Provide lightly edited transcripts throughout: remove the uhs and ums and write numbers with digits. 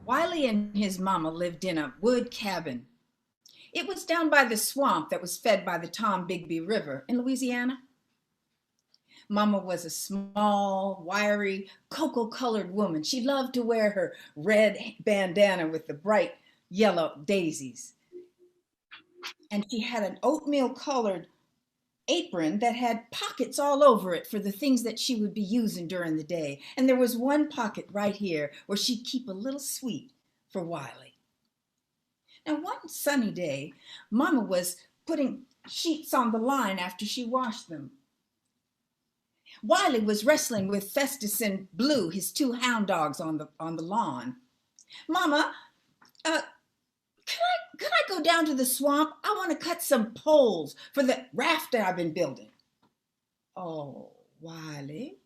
Wiley and his mama lived in a wood cabin. It was down by the swamp that was fed by the Tom Bigby River in Louisiana. Mama was a small, wiry, cocoa-colored woman. She loved to wear her red bandana with the bright yellow daisies. And she had an oatmeal-colored apron that had pockets all over it for the things that she would be using during the day. And there was one pocket right here where she'd keep a little sweet for Wiley. Now, one sunny day, Mama was putting sheets on the line after she washed them. Wiley was wrestling with Festus and Blue, his two hound dogs, on the lawn. Mama, could I go down to the swamp? I want to cut some poles for the raft that I've been building. Oh, Wiley,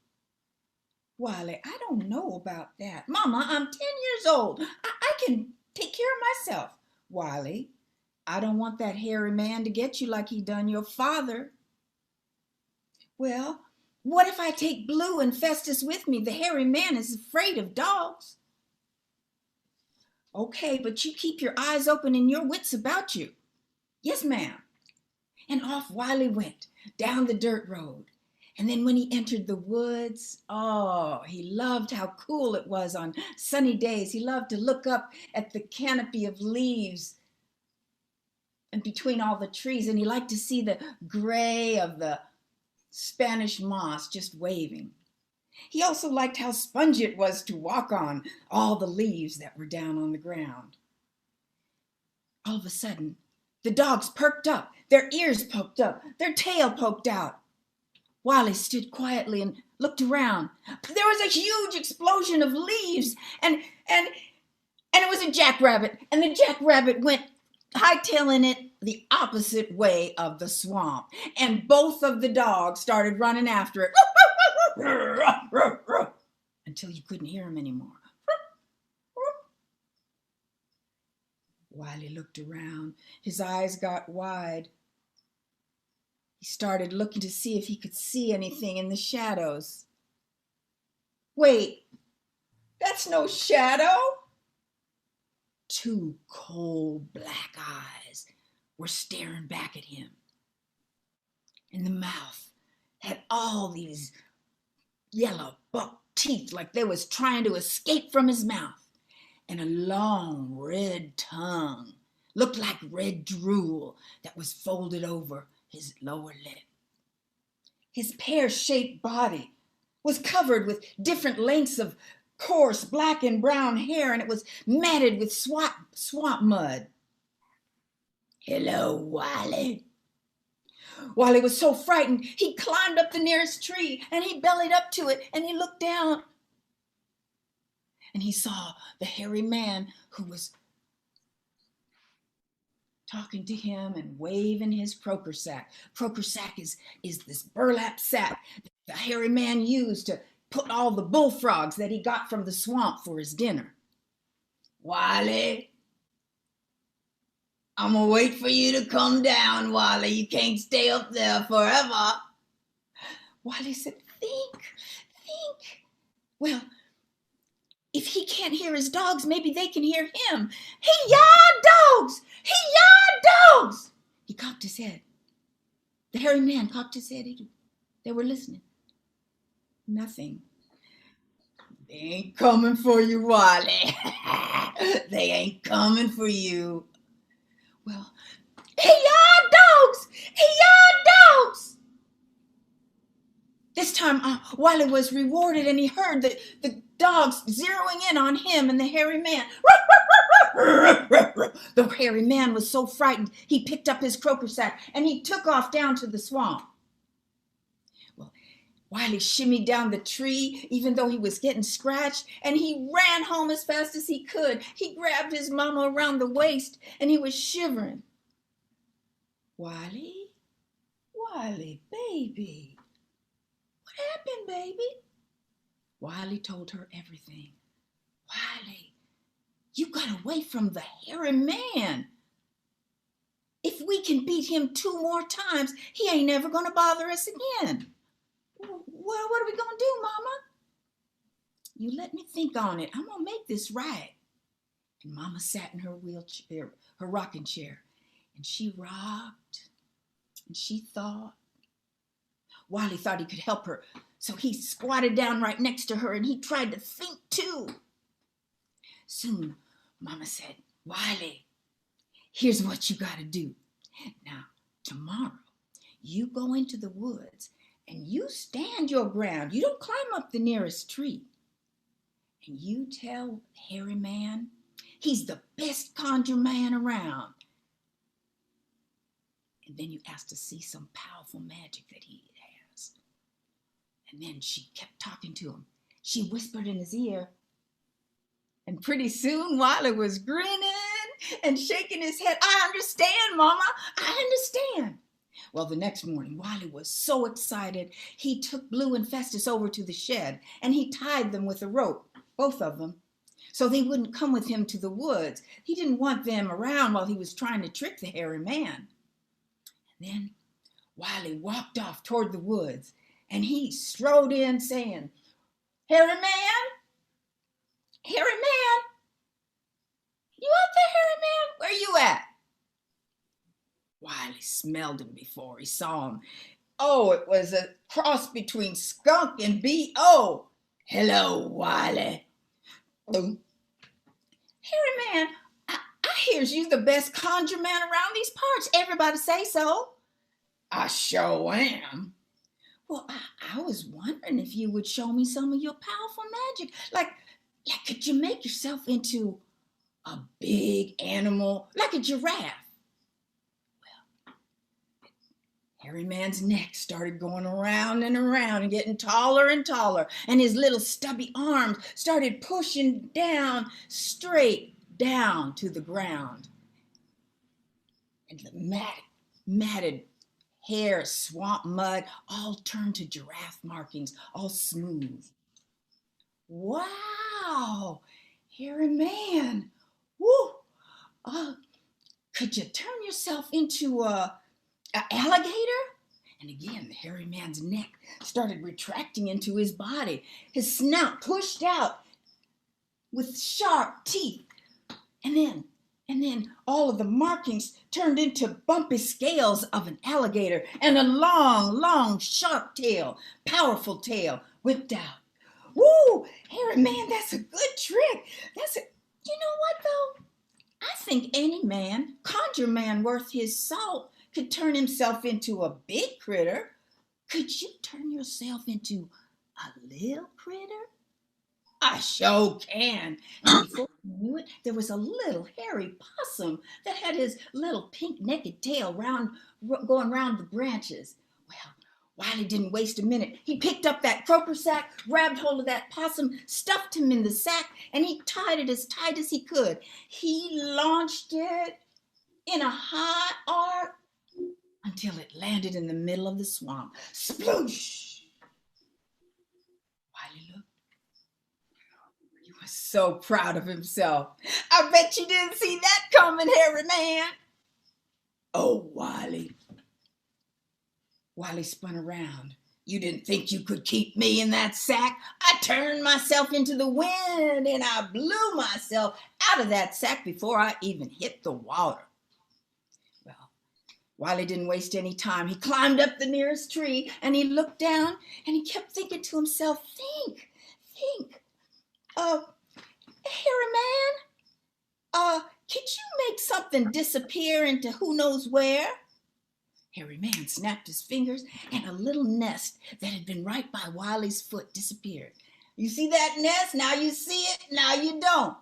I don't know about that. Mama, I'm 10 years old. I can take care of myself. Wiley, I don't want that hairy man to get you like he done your father. Well, what if I take Blue and Festus with me? The hairy man is afraid of dogs. Okay, but you keep your eyes open and your wits about you. Yes, ma'am. And off Wiley went down the dirt road. And then when he entered the woods, oh, he loved how cool it was on sunny days. He loved to look up at the canopy of leaves and between all the trees, and he liked to see the gray of the Spanish moss just waving. He also liked how spongy it was to walk on all the leaves that were down on the ground. All of a sudden, the dogs perked up, their ears poked up, their tail poked out. Wiley stood quietly and looked around. There was a huge explosion of leaves, and it was a jackrabbit, and the jackrabbit went hightailing it the opposite way of the swamp, and both of the dogs started running after it until you couldn't hear him anymore. Wiley looked around. His eyes got wide. He started looking to see if he could see anything in the shadows. Wait, that's no shadow. Two cold black eyes were staring back at him. And the mouth had all these yellow buck teeth like they was trying to escape from his mouth. And a long red tongue looked like red drool that was folded over his lower lip. His pear-shaped body was covered with different lengths of coarse black and brown hair, and it was matted with swamp mud. Hello, Wiley. Wiley was so frightened, he climbed up the nearest tree, and he bellied up to it, and he looked down. And he saw the hairy man who was talking to him and waving his croaker sack. Croaker sack is this burlap sack that the hairy man used to put all the bullfrogs that he got from the swamp for his dinner. Wiley, I'm gonna wait for you to come down, Wiley. You can't stay up there forever. Wiley said, think. Well, if he can't hear his dogs, maybe they can hear him. Hey-ya, dogs! Hey-ya, dogs! He cocked his head. The hairy man cocked his head. They were listening. Nothing. They ain't coming for you, Wiley. They ain't coming for you. Well, hey-ya, dogs! Hey-ya, dogs! This time, Wiley was rewarded, and he heard the dogs zeroing in on him and the hairy man. The hairy man was so frightened, he picked up his croaker sack, and he took off down to the swamp. Well, Wiley shimmied down the tree, even though he was getting scratched, and he ran home as fast as he could. He grabbed his mama around the waist, and he was shivering. Wiley, baby. What happened, baby? Wiley told her everything. Wiley, you got away from the hairy man. If we can beat him 2 more times, he ain't never gonna bother us again. Well, what are we gonna do, Mama? You let me think on it. I'm gonna make this right. And Mama sat in her wheelchair, her rocking chair, and she rocked and she thought. Wiley thought he could help her, so he squatted down right next to her and he tried to think too. Soon, Mama said, Wiley, here's what you got to do. Now, tomorrow, you go into the woods and you stand your ground. You don't climb up the nearest tree. And you tell Hairy Man he's the best conjure man around. And then you ask to see some powerful magic that he has. And then she kept talking to him. She whispered in his ear. And pretty soon, Wiley was grinning and shaking his head. I understand, Mama. I understand. Well, the next morning, Wiley was so excited, he took Blue and Festus over to the shed, and he tied them with a rope, both of them, so they wouldn't come with him to the woods. He didn't want them around while he was trying to trick the hairy man. And then Wiley walked off toward the woods, and he strode in saying, Hairy Man? Hairy Man? You out there, Hairy Man? Where you at? Wiley smelled him before he saw him. Oh, it was a cross between skunk and B.O. Hello, Wiley. Hairy Man, I hears you the best conjure man around these parts. Everybody say so. I sure am. Well, I was wondering if you would show me some of your powerful magic. Like could you make yourself into a big animal, like a giraffe? Hairy Man's neck started going around and around and getting taller and taller, and his little stubby arms started pushing down, straight down to the ground. And the matted hair, swamp mud, all turned to giraffe markings, all smooth. Wow, Hairy Man, woo! Could you turn yourself into an alligator? And again, the hairy man's neck started retracting into his body. His snout pushed out with sharp teeth. And then all of the markings turned into bumpy scales of an alligator, and a long, long, sharp tail, powerful tail, whipped out. Woo! Hairy Man, that's a good trick. You know what, though? I think any man, conjure man worth his salt, could turn himself into a big critter. Could you turn yourself into a little critter? I sure can. And before you knew it, there was a little hairy possum that had his little pink naked tail going round the branches. Well, Wiley didn't waste a minute. He picked up that croaker sack, grabbed hold of that possum, stuffed him in the sack, and he tied it as tight as he could. He launched it in a high arc until it landed in the middle of the swamp. Sploosh! Wiley looked. He was so proud of himself. I bet you didn't see that coming, Hairy Man. Oh, Wiley. Wiley spun around. You didn't think you could keep me in that sack? I turned myself into the wind and I blew myself out of that sack before I even hit the water. Well, Wiley didn't waste any time. He climbed up the nearest tree and he looked down and he kept thinking to himself, think. Hairy Man, could you make something disappear into who knows where? Hairy Man snapped his fingers and a little nest that had been right by Wiley's foot disappeared. You see that nest? Now you see it, now you don't.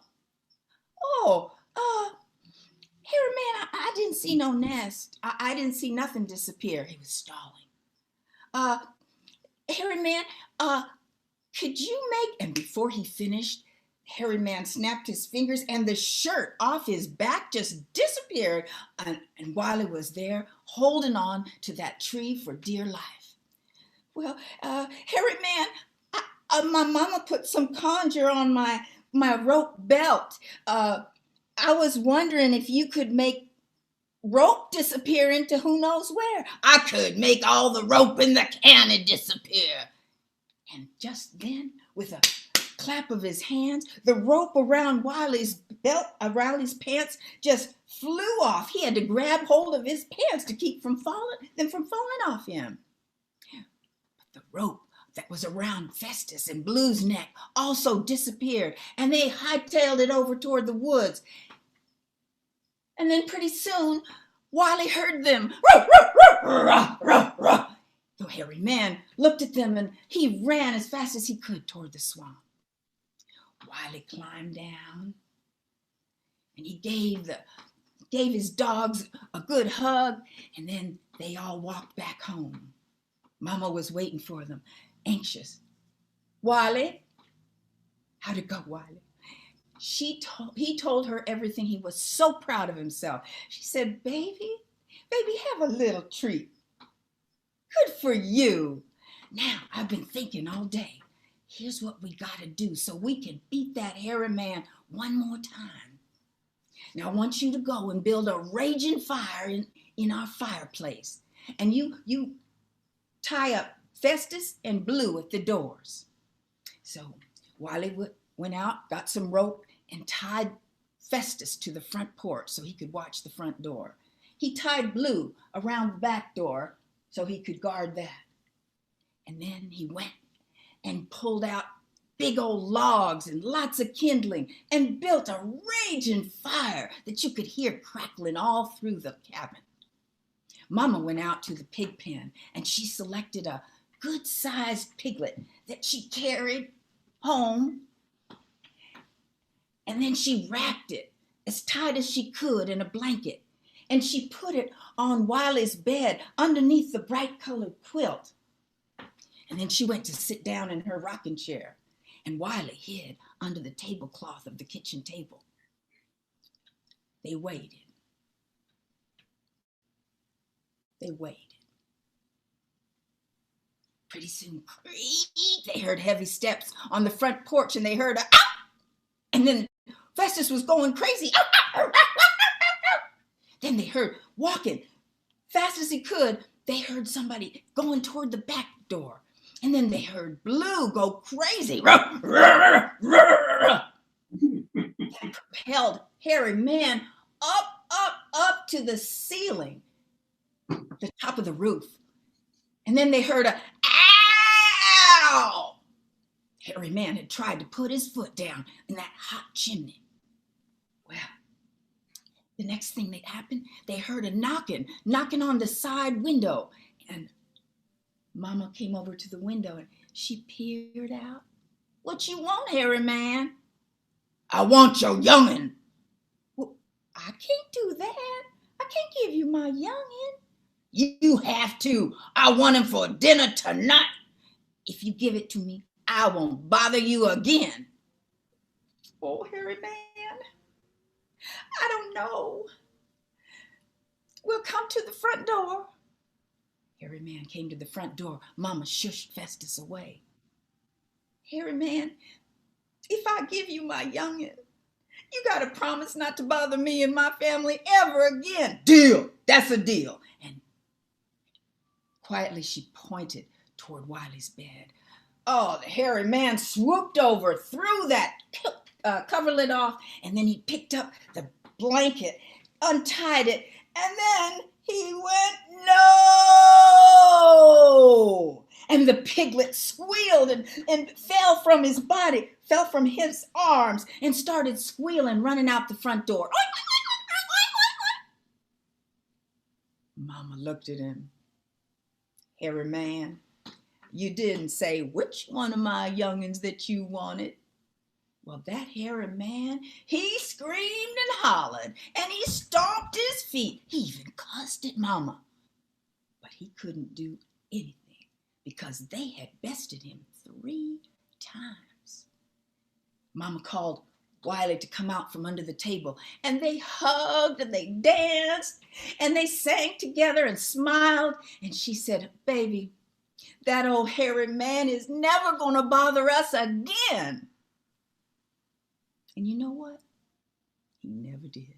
Oh, Hairy Man, I didn't see no nest. I didn't see nothing disappear. He was stalling. Hairy Man, could you make, and before he finished, Hairy Man snapped his fingers and the shirt off his back just disappeared. And Wiley was there holding on to that tree for dear life. Well, Hairy Man, my mama put some conjure on my rope belt. I was wondering if you could make rope disappear into who knows where. I could make all the rope in the cannon disappear. And just then, with a clap of his hands, the rope around Wiley's belt around his pants just flew off. He had to grab hold of his pants to keep them from falling off him. But the rope that was around Festus and Blue's neck also disappeared, and they hightailed it over toward the woods. And then pretty soon, Wiley heard them. Ruh, ruh, ruh, ruh, ruh, ruh. The hairy man looked at them, and he ran as fast as he could toward the swamp. Wiley climbed down, and he gave his dogs a good hug, and then they all walked back home. Mama was waiting for them, anxious. Wiley? How'd it go, Wiley? He told her everything. He was so proud of himself. She said, baby, have a little treat. Good for you. Now, I've been thinking all day. Here's what we got to do so we can beat that hairy man one more time. Now, I want you to go and build a raging fire in our fireplace. And you tie up Festus and Blue at the doors. So Wiley went out, got some rope, and tied Festus to the front porch so he could watch the front door. He tied Blue around the back door so he could guard that. And then he went and pulled out big old logs and lots of kindling and built a raging fire that you could hear crackling all through the cabin. Mama went out to the pig pen, and she selected a good-sized piglet that she carried home, and then she wrapped it as tight as she could in a blanket, and she put it on Wiley's bed underneath the bright-colored quilt. And then she went to sit down in her rocking chair, and Wiley hid under the tablecloth of the kitchen table. They waited. They waited. Pretty soon, they heard heavy steps on the front porch, and they heard a "ow!" And then Festus was going crazy. "Ow, ow, ow, ow, ow, ow." Then they heard, walking fast as he could, they heard somebody going toward the back door. And then they heard Blue go crazy. That propelled hairy man up to the ceiling, the top of the roof. And then they heard a "ow!" Hairy man had tried to put his foot down in that hot chimney. Well, the next thing that happened, they heard a knocking on the side window. And Mama came over to the window and she peered out. "What you want, hairy man?" "I want your young'un." "Well, I can't do that. I can't give you my young'un." "You have to. I want him for dinner tonight. If you give it to me, I won't bother you again." "Oh, hairy man, I don't know. We'll come to the front door." Hairy man came to the front door. Mama shushed Festus away. "Hairy man, if I give you my young'un, you got to promise not to bother me and my family ever again." "Deal. That's a deal." And quietly she pointed toward Wiley's bed. Oh, the hairy man swooped over, threw that coverlet off, and then he picked up the blanket, untied it, and then he went, "No!" And the piglet squealed and fell from his body, fell from his arms, and started squealing, running out the front door. Mama looked at him. "Hairy man, you didn't say which one of my young'uns that you wanted." Well, that hairy man, he screamed and hollered, and he stomped his feet. He even cussed at Mama. But he couldn't do anything because they had bested him 3 times. Mama called Wiley to come out from under the table, and they hugged and they danced and they sang together and smiled. And she said, "Baby, that old hairy man is never going to bother us again." And you know what? He never did.